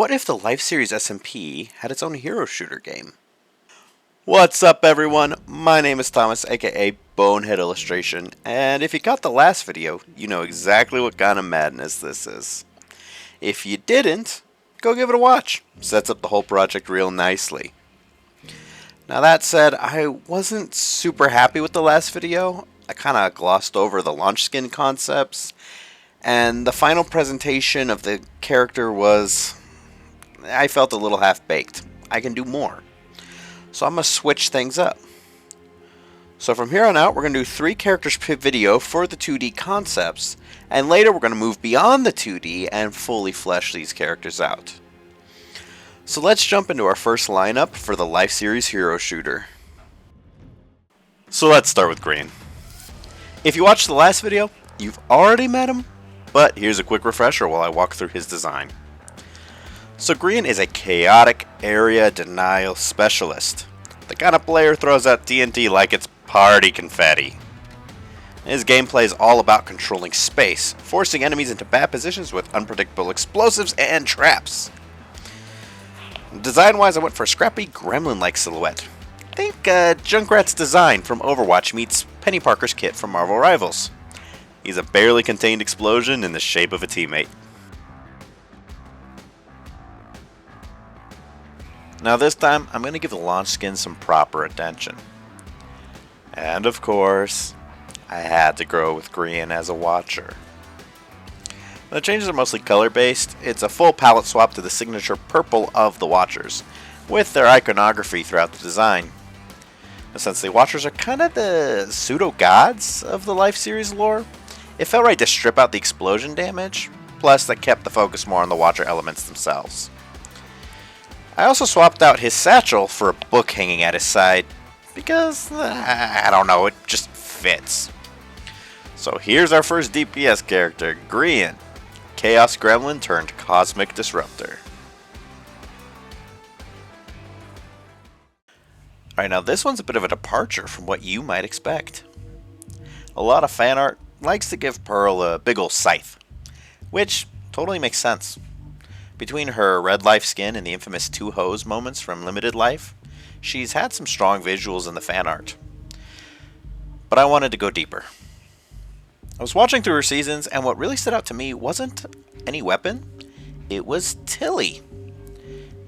What if the Life Series SMP had its own hero shooter game? What's up everyone, my name is Thomas aka Bonehead Illustration, and if you got the last video, you know exactly what kind of madness this is. If you didn't, go give it a watch. Sets up the whole project real nicely. Now that said, I wasn't super happy with the last video. I kinda glossed over the launch skin concepts, and the final presentation of the character I felt a little half-baked. I can do more. So I'm going to switch things up. So from here on out, we're going to do 3 characters per video for the 2D concepts, and later we're going to move beyond the 2D and fully flesh these characters out. So let's jump into our first lineup for the Life Series Hero Shooter. So let's start with Green. If you watched the last video, you've already met him, but here's a quick refresher while I walk through his design. So Green is a chaotic area denial specialist. The kind of player throws out TNT like it's party confetti. His gameplay is all about controlling space, forcing enemies into bad positions with unpredictable explosives and traps. Design-wise, I went for a scrappy gremlin-like silhouette. Think Junkrat's design from Overwatch meets Penny Parker's kit from Marvel Rivals. He's a barely contained explosion in the shape of a teammate. Now this time, I'm going to give the launch skin some proper attention. And of course, I had to go with Green as a Watcher. The changes are mostly color-based. It's a full palette swap to the signature purple of the Watchers, with their iconography throughout the design. Since the Watchers are kind of the pseudo-gods of the Life Series lore, it felt right to strip out the explosion damage, plus that kept the focus more on the Watcher elements themselves. I also swapped out his satchel for a book hanging at his side, because, I don't know, it just fits. So here's our first DPS character, Green, Chaos Gremlin turned Cosmic Disruptor. Alright, now this one's a bit of a departure from what you might expect. A lot of fan art likes to give Pearl a big ol' scythe, which totally makes sense. Between her red life skin and the infamous 2 hose moments from Limited Life, she's had some strong visuals in the fan art. But I wanted to go deeper. I was watching through her seasons, and what really stood out to me wasn't any weapon, it was Tilly.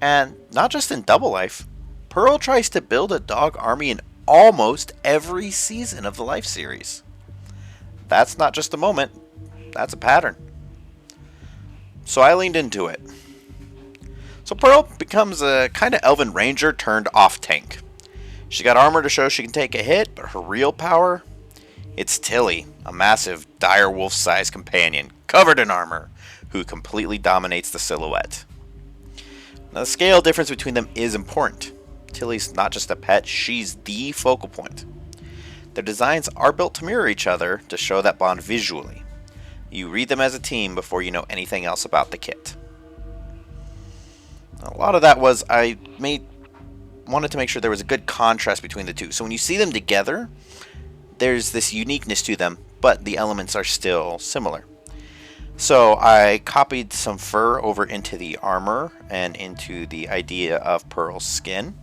And not just in Double Life, Pearl tries to build a dog army in almost every season of the Life series. That's not just a moment, that's a pattern. So I leaned into it. So Pearl becomes a kind of elven ranger turned off tank. She got armor to show she can take a hit, but her real power? It's Tilly, a massive dire wolf sized companion covered in armor who completely dominates the silhouette. Now the scale difference between them is important. Tilly's not just a pet, she's the focal point. Their designs are built to mirror each other to show that bond visually. You read them as a team before you know anything else about the kit. A lot of that was I wanted to make sure there was a good contrast between the two. So when you see them together, there's this uniqueness to them, but the elements are still similar. So I copied some fur over into the armor and into the idea of Pearl's skin.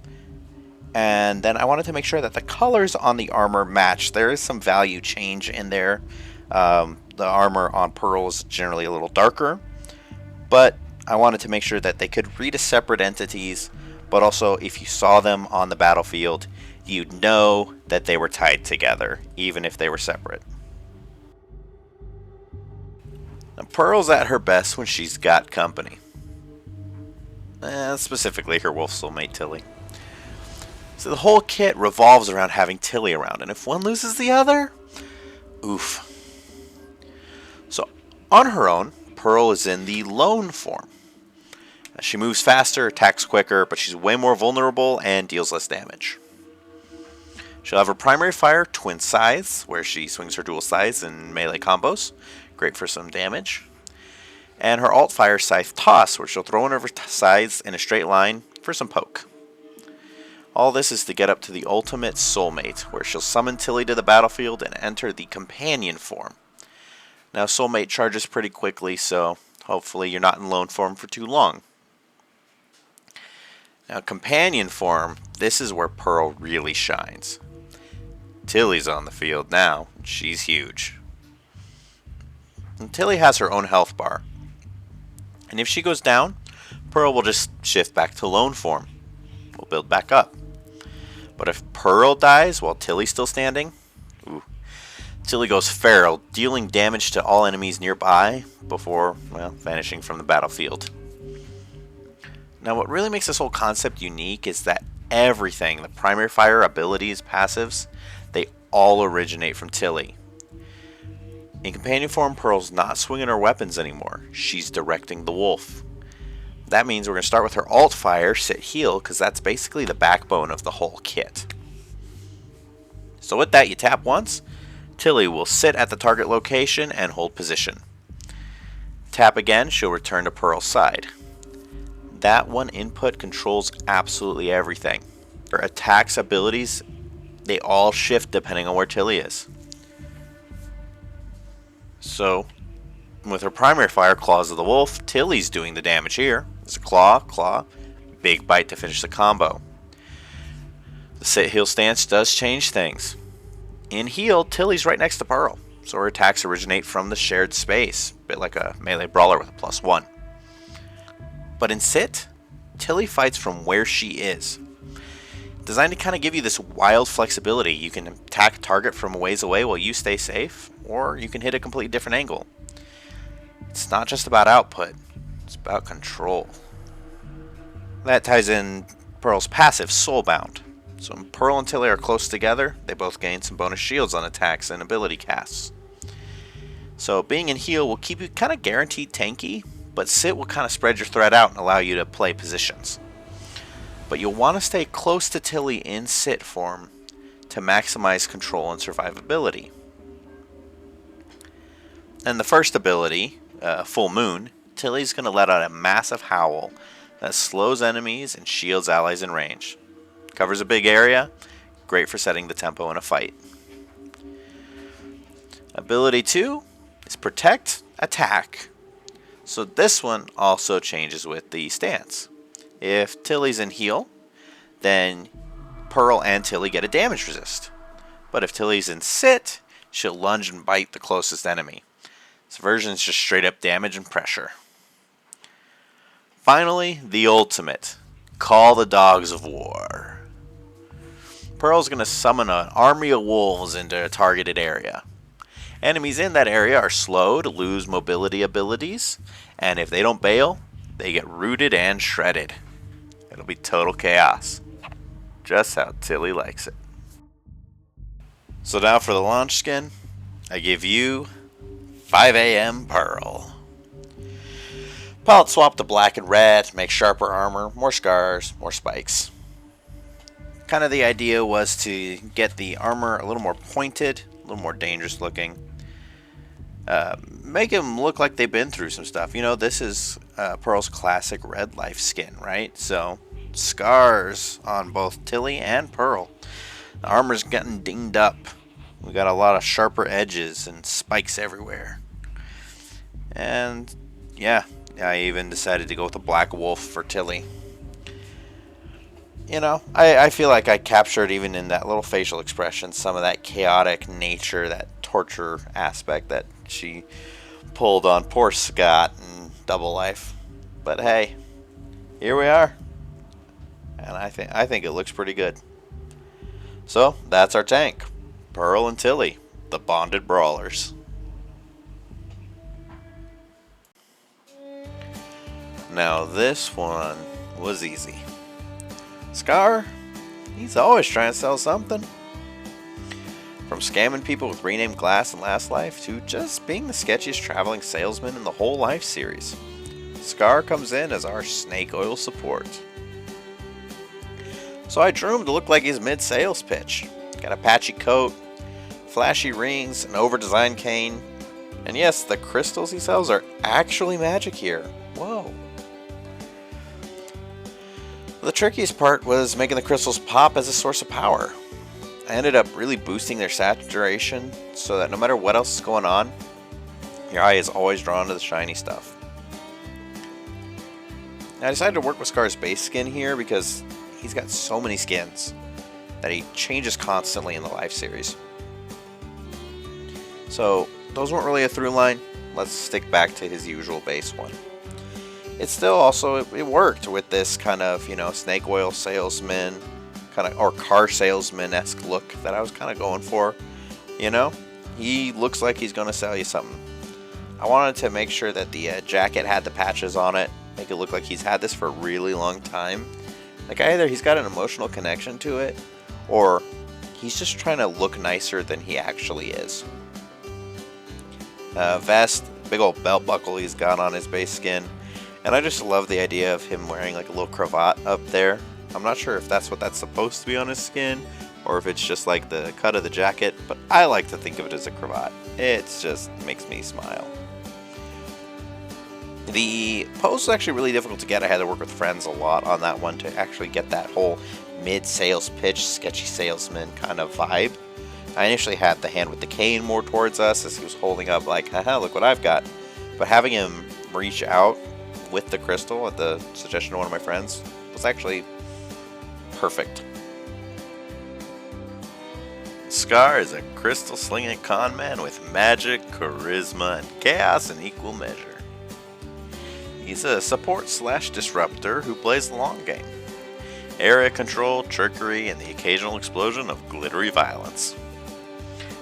And then I wanted to make sure that the colors on the armor match. There is some value change in there. The armor on Pearl is generally a little darker, but I wanted to make sure that they could read as separate entities, but also if you saw them on the battlefield, you'd know that they were tied together, even if they were separate. Now, Pearl's at her best when she's got company. Specifically her wolf soulmate Tilly. So the whole kit revolves around having Tilly around, and if one loses the other, oof. So on her own, Pearl is in the lone form. She moves faster, attacks quicker, but she's way more vulnerable and deals less damage. She'll have her primary fire, Twin Scythes, where she swings her dual scythes in melee combos. Great for some damage. And her alt fire, Scythe Toss, where she'll throw one of her scythes in a straight line for some poke. All this is to get up to the ultimate soulmate, where she'll summon Tilly to the battlefield and enter the companion form. Now soulmate charges pretty quickly, so hopefully you're not in lone form for too long. Now, companion form, this is where Pearl really shines. Tilly's on the field now. She's huge. And Tilly has her own health bar. And if she goes down, Pearl will just shift back to lone form. We'll build back up. But if Pearl dies while Tilly's still standing, Tilly goes feral, dealing damage to all enemies nearby before, well, vanishing from the battlefield. Now, what really makes this whole concept unique is that everything, the primary fire, abilities, passives, they all originate from Tilly. In companion form, Pearl's not swinging her weapons anymore. She's directing the wolf. That means we're going to start with her alt fire, sit heal, because that's basically the backbone of the whole kit. So with that, you tap once, Tilly will sit at the target location and hold position. Tap again, she'll return to Pearl's side. That one input controls absolutely everything. Her attacks, abilities, they all shift depending on where Tilly is. So, with her primary fire, Claws of the Wolf, Tilly's doing the damage here. It's a claw, big bite to finish the combo. The sit heal stance does change things. In heal, Tilly's right next to Pearl, so her attacks originate from the shared space, a bit like a melee brawler with a +1. But in sit, Tilly fights from where she is. Designed to kind of give you this wild flexibility. You can attack a target from a ways away while you stay safe, or you can hit a completely different angle. It's not just about output, it's about control. That ties in Pearl's passive, Soulbound. So when Pearl and Tilly are close together, they both gain some bonus shields on attacks and ability casts. So being in heal will keep you kind of guaranteed tanky, but sit will kind of spread your threat out and allow you to play positions. But you'll want to stay close to Tilly in sit form to maximize control and survivability. And the first ability, Full Moon, Tilly's going to let out a massive howl that slows enemies and shields allies in range. Covers a big area, great for setting the tempo in a fight. Ability 2 is Protect, Attack. So this one also changes with the stance. If Tilly's in heal, then Pearl and Tilly get a damage resist. But if Tilly's in sit, she'll lunge and bite the closest enemy. This version is just straight up damage and pressure. Finally, the ultimate. Call the Dogs of War. Pearl's going to summon an army of wolves into a targeted area. Enemies in that area are slowed, lose mobility abilities, and if they don't bail, they get rooted and shredded. It'll be total chaos. Just how Tilly likes it. So now for the launch skin, I give you 5 AM Pearl. Palette swap to black and red, make sharper armor, more scars, more spikes. Kind of the idea was to get the armor a little more pointed, a little more dangerous looking. Make them look like they've been through some stuff. You know, this is Pearl's classic red life skin, right? So, scars on both Tilly and Pearl. The armor's getting dinged up. We got a lot of sharper edges and spikes everywhere. And, yeah, I even decided to go with a black wolf for Tilly. You know, I feel like I captured, even in that little facial expression, some of that chaotic nature, that torture aspect that she pulled on poor Scott in Double Life. But hey, here we are. And I think it looks pretty good. So, that's our tank. Pearl and Tilly, the bonded brawlers. Now this one was easy. Scar, he's always trying to sell something. From scamming people with renamed glass in Last Life to just being the sketchiest traveling salesman in the whole Life series, Scar comes in as our snake oil support. So I drew him to look like his mid-sales pitch. Got a patchy coat, flashy rings, an over-designed cane, and yes, the crystals he sells are actually magic here. Whoa. The trickiest part was making the crystals pop as a source of power. I ended up really boosting their saturation so that no matter what else is going on, your eye is always drawn to the shiny stuff. I decided to work with Scar's base skin here because he's got so many skins that he changes constantly in the live series. So those weren't really a through line. Let's stick back to his usual base one. It still also, it worked with this kind of, you know, snake oil salesman, kind of, or car salesman-esque look that I was kind of going for. You know, he looks like he's going to sell you something. I wanted to make sure that the jacket had the patches on it, make it look like he's had this for a really long time. Like either he's got an emotional connection to it, or he's just trying to look nicer than he actually is. Vest, big old belt buckle he's got on his base skin. And I just love the idea of him wearing like a little cravat up there. I'm not sure if that's what that's supposed to be on his skin, or if it's just like the cut of the jacket, but I like to think of it as a cravat. It just makes me smile. The pose was actually really difficult to get. I had to work with friends a lot on that one to actually get that whole mid-sales pitch, sketchy salesman kind of vibe. I initially had the hand with the cane more towards us as he was holding up like, haha, look what I've got. But having him reach out with the crystal at the suggestion of one of my friends was actually perfect. Scar is a crystal slinging con man with magic, charisma, and chaos in equal measure. He's a support/disruptor who plays the long game. Area control, trickery, and the occasional explosion of glittery violence.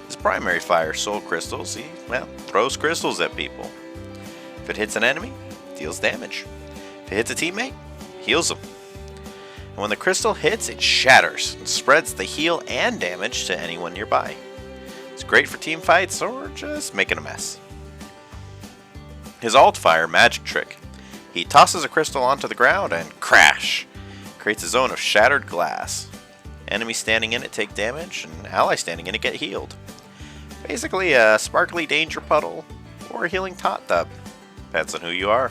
His primary fire, Soul Crystals, he, well, throws crystals at people. If it hits an enemy, deals damage. If it hits a teammate, heals them. And when the crystal hits, it shatters and spreads the heal and damage to anyone nearby. It's great for team fights or just making a mess. His alt fire, Magic Trick. He tosses a crystal onto the ground and crash! Creates a zone of shattered glass. Enemies standing in it take damage, and allies standing in it get healed. Basically a sparkly danger puddle or a healing tot tub. Depends on who you are.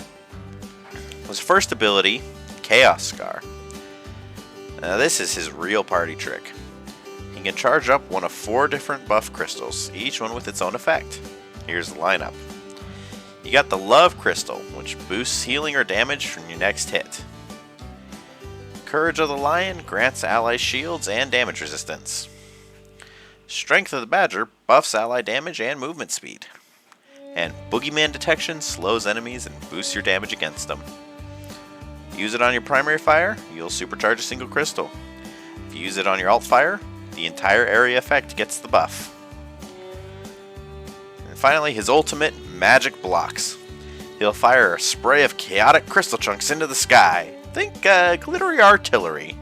His first ability, Chaos Scar. Now this is his real party trick. He can charge up one of 4 different buff crystals, each one with its own effect. Here's the lineup. You got the Love Crystal, which boosts healing or damage from your next hit. Courage of the Lion grants allies shields and damage resistance. Strength of the Badger buffs ally damage and movement speed. And Boogeyman Detection slows enemies and boosts your damage against them. Use it on your primary fire, you'll supercharge a single crystal. If you use it on your alt fire, the entire area effect gets the buff. And finally, his ultimate, Magic Blocks. He'll fire a spray of chaotic crystal chunks into the sky. Think glittery artillery.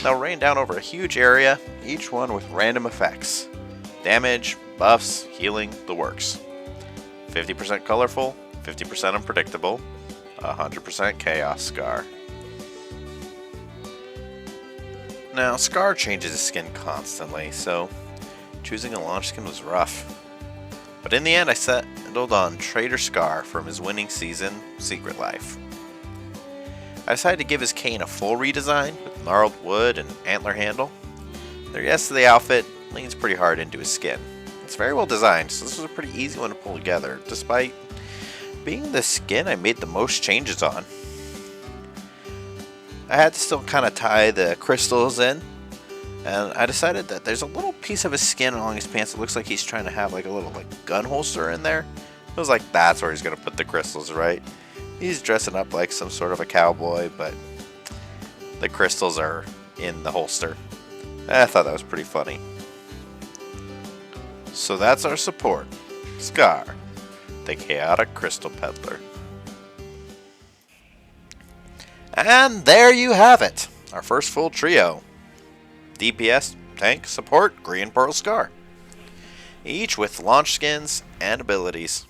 They'll rain down over a huge area, each one with random effects. Damage, buffs, healing, the works. 50% colorful, 50% unpredictable, 100% Chaos Scar. Now, Scar changes his skin constantly, so choosing a launch skin was rough. But in the end, I settled on Trader Scar from his winning season, Secret Life. I decided to give his cane a full redesign with gnarled wood and antler handle. The rest of the outfit leans pretty hard into his skin. It's very well designed, so this was a pretty easy one to pull together, despite being the skin I made the most changes on. I had to still kind of tie the crystals in, and I decided that there's a little piece of his skin along his pants that looks like he's trying to have like a little gun holster in there. I was like, that's where he's going to put the crystals, right? He's dressing up like some sort of a cowboy, but the crystals are in the holster. I thought that was pretty funny. So that's our support, Scar, the Chaotic Crystal Peddler. And there you have it, our first full trio. DPS, tank, support, green pearl Scar. Each with launch skins and abilities.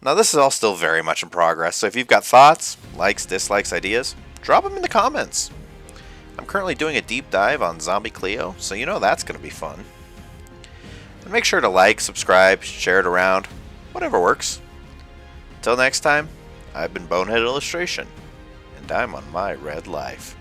Now this is all still very much in progress, so if you've got thoughts, likes, dislikes, ideas, drop them in the comments. I'm currently doing a deep dive on Zombie Cleo, so you know that's going to be fun. And make sure to like, subscribe, share it around, whatever works. Until next time, I've been Bonehead Illustration, and I'm on my red life.